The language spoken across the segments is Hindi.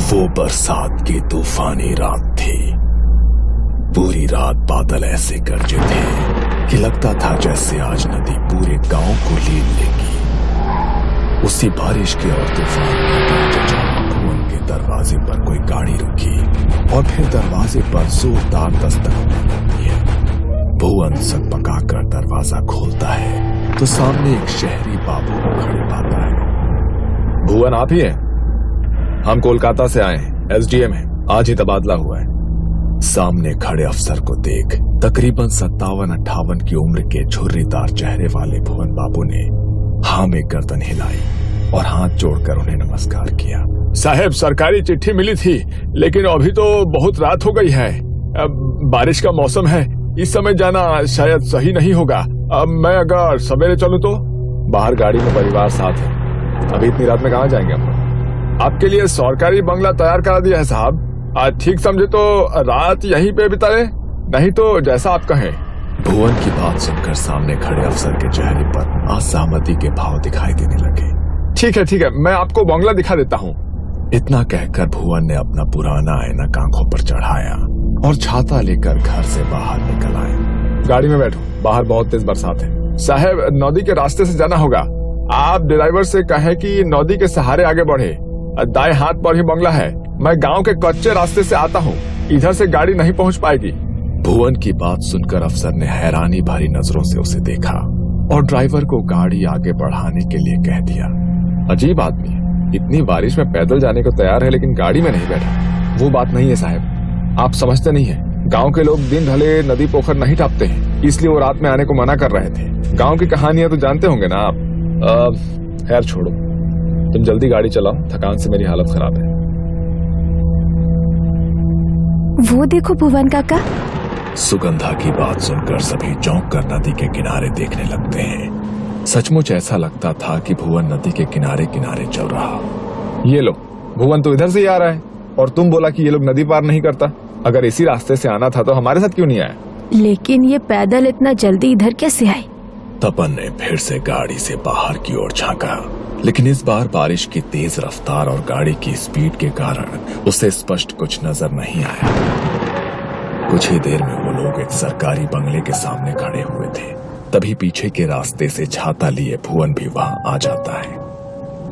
वो बरसात की तूफानी रात थी। पूरी रात बादल ऐसे गरजे थे कि लगता था जैसे आज नदी पूरे गांव को लील लेगी। उसी बारिश के और तूफान के बीच अचानक भुवन के दरवाजे पर कोई गाड़ी रुकी और फिर दरवाजे पर जोरदार दस्तक होने लगती है। भुवन सकपकाकर दरवाजा खोलता है तो सामने एक शहरी बाबू को खड़े पाता है। भुवन आप ही हैं? हम कोलकाता से आए हैं, एसडीएम हैं, आज ही तबादला हुआ है। सामने खड़े अफसर को देख तकरीबन 57-58 की उम्र के झुर्रीदार चेहरे वाले भुवन बाबू ने हाँ में गर्दन हिलाई और हाथ जोड़कर उन्हें नमस्कार किया। साहब, सरकारी चिट्ठी मिली थी लेकिन अभी तो बहुत रात हो गई है। बारिश का मौसम है, इस समय जाना शायद सही नहीं होगा। मैं अगर सवेरे चलूं तो? बाहर गाड़ी में परिवार साथ है, अभी इतनी रात में कहाँ जाएंगे हम? आपके लिए सरकारी बंगला तैयार करा दिया है साहब। ठीक समझे तो रात यहीं पे बिताए, नहीं तो जैसा आप कहें। भुवन की बात सुनकर सामने खड़े अफसर के चेहरे पर असहमति के भाव दिखाई देने लगे। ठीक है, मैं आपको बंगला दिखा देता हूँ। इतना कहकर भुवन ने अपना पुराना ऐनक आंखों पर चढ़ाया और छाता लेकर घर से बाहर निकल आए। गाड़ी में बैठो, बाहर बहुत तेज बरसात है। साहब, नदी के रास्ते से जाना होगा। आप ड्राइवर से कहें कि नदी के सहारे आगे बढ़े, दाएं हाथ पर ही बंगला है। मैं गांव के कच्चे रास्ते से आता हूँ, इधर से गाड़ी नहीं पहुँच पाएगी। भुवन की बात सुनकर अफसर ने हैरानी भरी नजरों से उसे देखा और ड्राइवर को गाड़ी आगे बढ़ाने के लिए कह दिया। अजीब आदमी है, इतनी बारिश में पैदल जाने को तैयार है लेकिन गाड़ी में नहीं बैठा। वो बात नहीं है साहब, आप समझते नहीं है। गांव के लोग दिन ढले नदी पोखर नहीं टापते हैं, इसलिए वो रात में आने को मना कर रहे थे। गांव की कहानियां तो जानते होंगे ना आप। खैर छोड़ो, तुम जल्दी गाड़ी चलाओ, थकान से मेरी हालत खराब है। वो देखो भुवन काका। सुगंधा की बात सुनकर सभी चौंक कर नदी के किनारे देखने लगते हैं। सचमुच ऐसा लगता था कि भुवन नदी के किनारे किनारे चल रहा। ये लो, भुवन तो इधर से ही आ रहा है और तुम बोला कि ये लोग नदी पार नहीं करता। अगर इसी रास्ते से आना था तो हमारे साथ क्यों नहीं आया? लेकिन ये पैदल इतना जल्दी इधर कैसे आई? तपन ने फिर से गाड़ी से बाहर की ओर झांका, लेकिन इस बार बारिश की तेज रफ्तार और गाड़ी की स्पीड के कारण उसे स्पष्ट कुछ नजर नहीं आया। कुछ ही देर में वो लोग एक सरकारी बंगले के सामने खड़े हुए थे। तभी पीछे के रास्ते से छाता लिए भुवन भी वहां आ जाता है।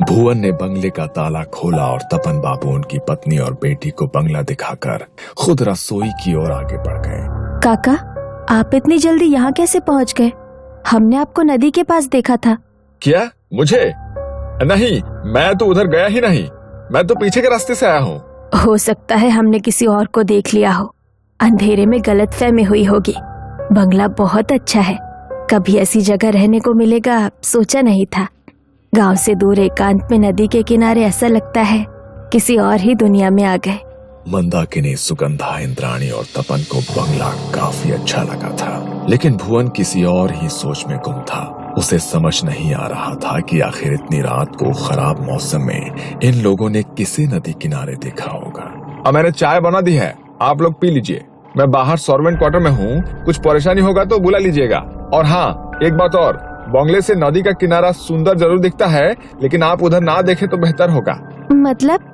भुवन ने बंगले का ताला खोला और तपन बाबू उनकी पत्नी और बेटी को बंगला दिखाकर खुद रसोई की ओर आगे बढ़ गए। काका, आप इतनी जल्दी यहाँ कैसे पहुँच गए? हमने आपको नदी के पास देखा था। क्या? मुझे? नहीं, मैं तो उधर गया ही नहीं। मैं तो पीछे के रास्ते से आया हूँ। हो सकता है हमने किसी और को देख लिया हो, अंधेरे में गलतफहमी हुई होगी। बंगला बहुत अच्छा है, कभी ऐसी जगह रहने को मिलेगा सोचा नहीं था। गांव से दूर एकांत में नदी के किनारे ऐसा लगता है किसी और ही दुनिया में आ गए। मंदाकिनी, सुगंधा, इंद्राणी और तपन को बंगला काफी अच्छा लगा था, लेकिन भुवन किसी और ही सोच में गुम था। उसे समझ नहीं आ रहा था कि आखिर इतनी रात को खराब मौसम में इन लोगों ने किसे नदी किनारे देखा होगा। अब मैंने चाय बना दी है, आप लोग पी लीजिए। मैं बाहर सर्वेंट क्वार्टर में हूँ, कुछ परेशानी होगा तो बुला लीजिएगा। और हाँ, एक बात और, बंगले से नदी का किनारा सुंदर जरूर दिखता है, लेकिन आप उधर ना देखें तो बेहतर होगा। मतलब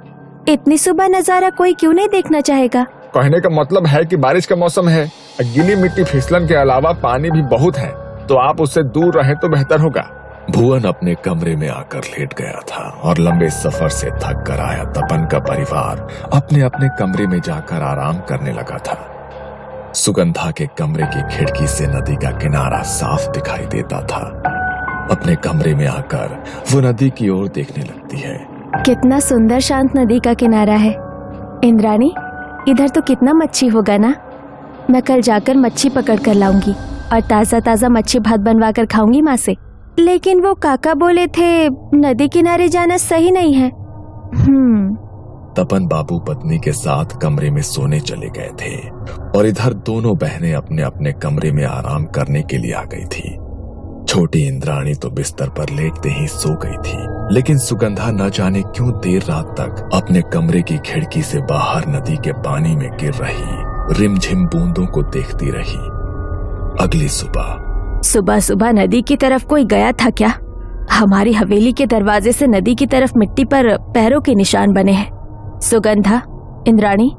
इतनी सुबह नजारा कोई क्यों नहीं देखना चाहेगा? कहने का मतलब है कि बारिश का मौसम है, गीली मिट्टी फिसलन के अलावा पानी भी बहुत है, तो आप उससे दूर रहें तो बेहतर होगा। भुवन अपने कमरे में आकर लेट गया था और लंबे सफर से थक कर आया तपन का परिवार अपने अपने कमरे में जाकर आराम करने लगा था। सुगंधा के कमरे की खिड़की से नदी का किनारा साफ दिखाई देता था। अपने कमरे में आकर वो नदी की ओर देखने लगती है। कितना सुंदर शांत नदी का किनारा है। इंद्राणी, इधर तो कितना मच्छी होगा ना। मैं कल जाकर मच्छी पकड़ कर लाऊंगी और ताजा ताजा मच्छी भात बनवा कर खाऊंगी माँ से। लेकिन वो काका बोले थे नदी किनारे जाना सही नहीं है। तपन बाबू पत्नी के साथ कमरे में सोने चले गए थे और इधर दोनों बहनें अपने अपने कमरे में आराम करने के लिए आ गई थी। छोटी इंद्राणी तो बिस्तर पर लेटते ही सो गई थी, लेकिन सुगंधा न जाने क्यों देर रात तक अपने कमरे की खिड़की से बाहर नदी के पानी में गिर रही रिमझिम बूंदों को देखती रही। अगली सुबह सुबह नदी की तरफ कोई गया था क्या? हमारी हवेली के दरवाजे से नदी की तरफ मिट्टी पर पैरों के निशान बने हैं। सुगंधा, इंद्राणी,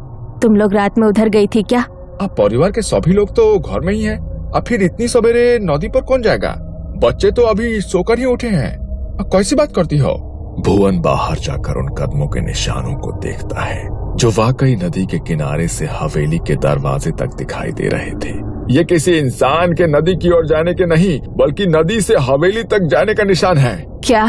तुम लोग रात में उधर गई थी क्या? अब परिवार के सभी लोग तो घर में ही हैं। अब फिर इतनी सवेरे नदी पर कौन जाएगा? बच्चे तो अभी सोकर ही उठे हैं। अब कैसी बात करती हो? भुवन बाहर जाकर उन कदमों के निशानों को देखता है जो वाकई नदी के किनारे से हवेली के दरवाजे तक दिखाई दे रहे थे। ये किसी इंसान के नदी की ओर जाने के नहीं, बल्कि नदी से हवेली तक जाने का निशान है। क्या?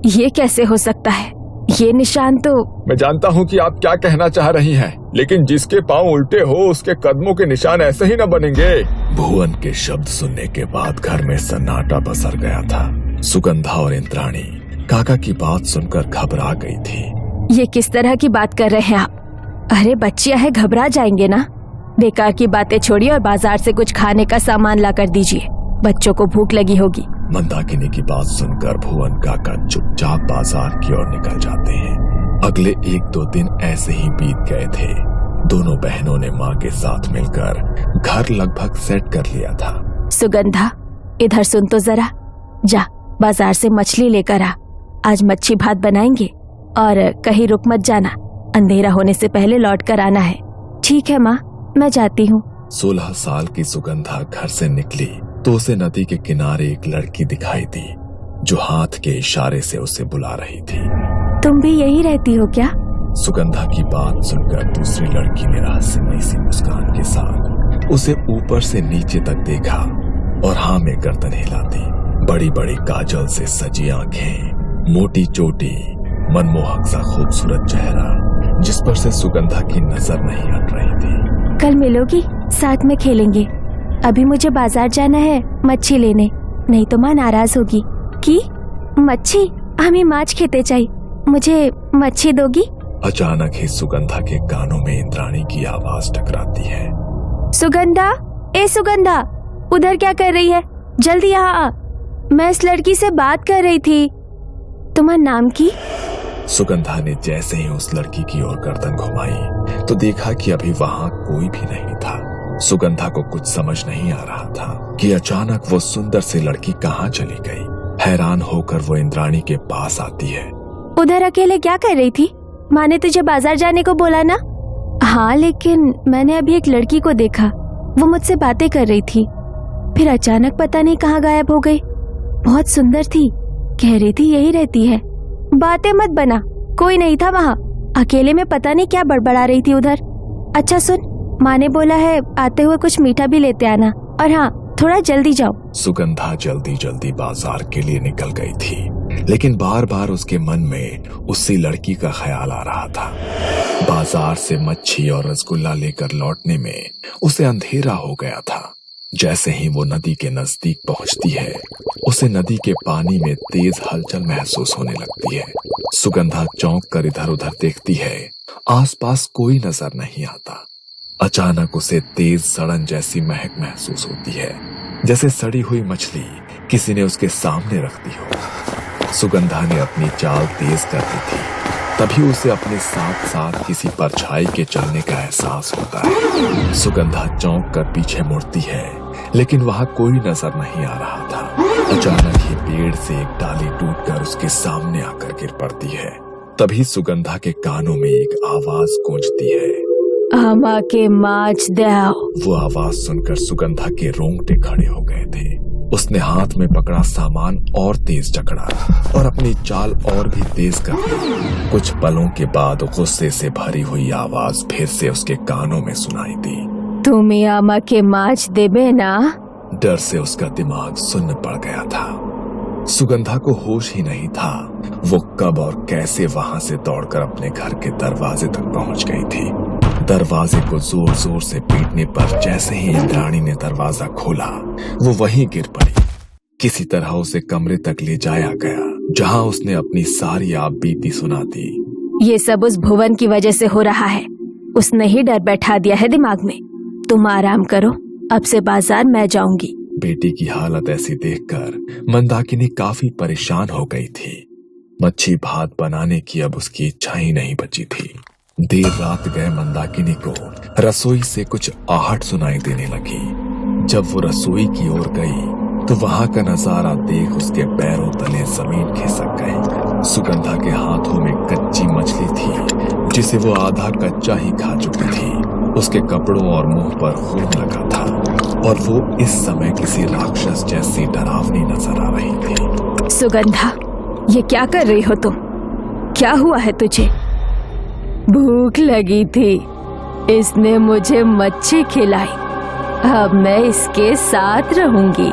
ये कैसे हो सकता है? ये निशान तो... मैं जानता हूँ कि आप क्या कहना चाह रही हैं, लेकिन जिसके पाँव उल्टे हो उसके कदमों के निशान ऐसे ही न बनेंगे। भुवन के शब्द सुनने के बाद घर में सन्नाटा पसर गया था। सुगंधा और इंद्राणी काका की बात सुनकर घबरा गई थी। ये किस तरह की बात कर रहे हैं आप? अरे बच्चियां है, घबरा जाएंगे ना। बेकार की बातें छोड़िए और बाजार से कुछ खाने का सामान ला कर दीजिए, बच्चों को भूख लगी होगी। मंदाकिनी की बात सुनकर भुवन काका चुपचाप बाजार की ओर निकल जाते हैं। अगले 1-2 दिन ऐसे ही बीत गए थे। दोनों बहनों ने माँ के साथ मिलकर घर लगभग सेट कर लिया था। सुगंधा, इधर सुन तो जरा, जा बाजार से मछली लेकर आ। आज मच्छी भात बनाएंगे और कहीं रुक मत जाना, अंधेरा होने से पहले लौट कर आना है। ठीक है माँ, मैं जाती हूँ। 16 साल की सुगंधा घर से निकली तो उसे नदी के किनारे एक लड़की दिखाई दी जो हाथ के इशारे से उसे बुला रही थी। तुम भी यही रहती हो क्या? सुगंधा की बात सुनकर दूसरी लड़की ने रहस्यमयी सी मुस्कान के साथ उसे ऊपर से नीचे तक देखा और हाँ में गर्दन हिलाती। बड़ी बड़ी काजल से सजी आंखें, मोटी चोटी, मनमोहक सा खूबसूरत चेहरा जिस पर से सुगंधा की नजर नहीं हट रही थी। कल मिलोगी, साथ में खेलेंगे। अभी मुझे बाजार जाना है मच्छी लेने, नहीं तो माँ नाराज होगी। की मच्छी? हमें माछ खेते चाहिए, मुझे मच्छी दोगी? अचानक ही सुगंधा के कानों में इंद्राणी की आवाज टकराती है। सुगंधा, ए सुगंधा, उधर क्या कर रही है? जल्दी यहाँ आ, मैं इस लड़की से बात कर रही थी। तुम्हारा नाम की? सुगंधा ने जैसे ही उस लड़की की ओर गर्दन घुमाई तो देखा कि अभी वहां कोई भी नहीं था। सुगंधा को कुछ समझ नहीं आ रहा था कि अचानक वो सुंदर सी लड़की कहाँ चली गई। हैरान होकर वो इंद्राणी के पास आती है। उधर अकेले क्या कर रही थी? माँ ने तुझे बाजार जाने को बोला ना? हाँ, लेकिन मैंने अभी एक लड़की को देखा, वो मुझसे बातें कर रही थी, फिर अचानक पता नहीं कहाँ गायब हो गई। बहुत सुंदर थी, कह रही थी यही रहती है। बातें मत बना, कोई नहीं था वहाँ, अकेले में पता नहीं क्या बड़बड़ा रही थी उधर। अच्छा सुन, माँ ने बोला है आते हुए कुछ मीठा भी लेते आना, और हाँ थोड़ा जल्दी जाओ। सुगंधा जल्दी जल्दी बाजार के लिए निकल गई थी, लेकिन बार बार उसके मन में उसी लड़की का ख्याल आ रहा था। बाजार से मच्छी और रसगुल्ला लेकर लौटने में उसे अंधेरा हो गया था। जैसे ही वो नदी के नजदीक पहुंचती है, उसे नदी के पानी में तेज हलचल महसूस होने लगती है। सुगंधा चौंक कर इधर उधर देखती है, आसपास कोई नजर नहीं आता। अचानक उसे तेज सड़न जैसी महक महसूस होती है, जैसे सड़ी हुई मछली किसी ने उसके सामने रख दी हो। सुगंधा ने अपनी चाल तेज कर दी थी, तभी उसे अपने साथ साथ किसी परछाई के चलने का एहसास होता है। सुगंधा चौंक कर पीछे मुड़ती है, लेकिन वहां कोई नजर नहीं आ रहा था। अचानक ही पेड़ से एक डाली टूटकर उसके सामने आकर गिर पड़ती है। तभी सुगंधा के कानों में एक आवाज गूंजती है, आमा के माछ दो। वो आवाज सुनकर सुगंधा के रोंगटे खड़े हो गए थे। उसने हाथ में पकड़ा सामान और तेज जकड़ा और अपनी चाल और भी तेज कर दी। कुछ पलों के बाद गुस्से से भरी हुई आवाज फिर से उसके कानों में सुनाई दी, तुम्हें आमा के माछ देबे ना? डर से उसका दिमाग सुन्न पड़ गया था। सुगंधा को होश ही नहीं था वो कब और कैसे वहां से दौड़कर अपने घर के दरवाजे तक पहुंच गई थी। दरवाजे को जोर जोर से पीटने पर जैसे ही इंद्राणी ने दरवाजा खोला, वो वहीं गिर पड़ी। किसी तरह उसे कमरे तक ले जाया गया, जहां उसने अपनी सारी आप बीती सुना दी। ये सब उस भुवन की वजह से हो रहा है, उसने ही डर बैठा दिया है दिमाग में। तुम आराम करो, अब से बाजार मैं जाऊंगी। बेटी की हालत ऐसी देखकर मंदाकिनी काफी परेशान हो गई थी। मच्छी भात बनाने की अब उसकी इच्छा ही नहीं बची थी। देर रात गए मंदाकिनी को रसोई से कुछ आहट सुनाई देने लगी। जब वो रसोई की ओर गई तो वहां का नजारा देख उसके पैरों तले जमीन खिसक गई। सुगंधा के हाथों में कच्ची मछली थी जिसे वो आधा कच्चा ही खा चुकी थी। उसके कपड़ों और मुंह पर खून लगा था और वो इस समय किसी राक्षस जैसी डरावनी नजर आ रही थी। सुगंधा, ये क्या कर रही हो तुम? क्या हुआ है तुझे? भूख लगी थी, इसने मुझे मच्छी खिलाई। अब मैं इसके साथ रहूंगी।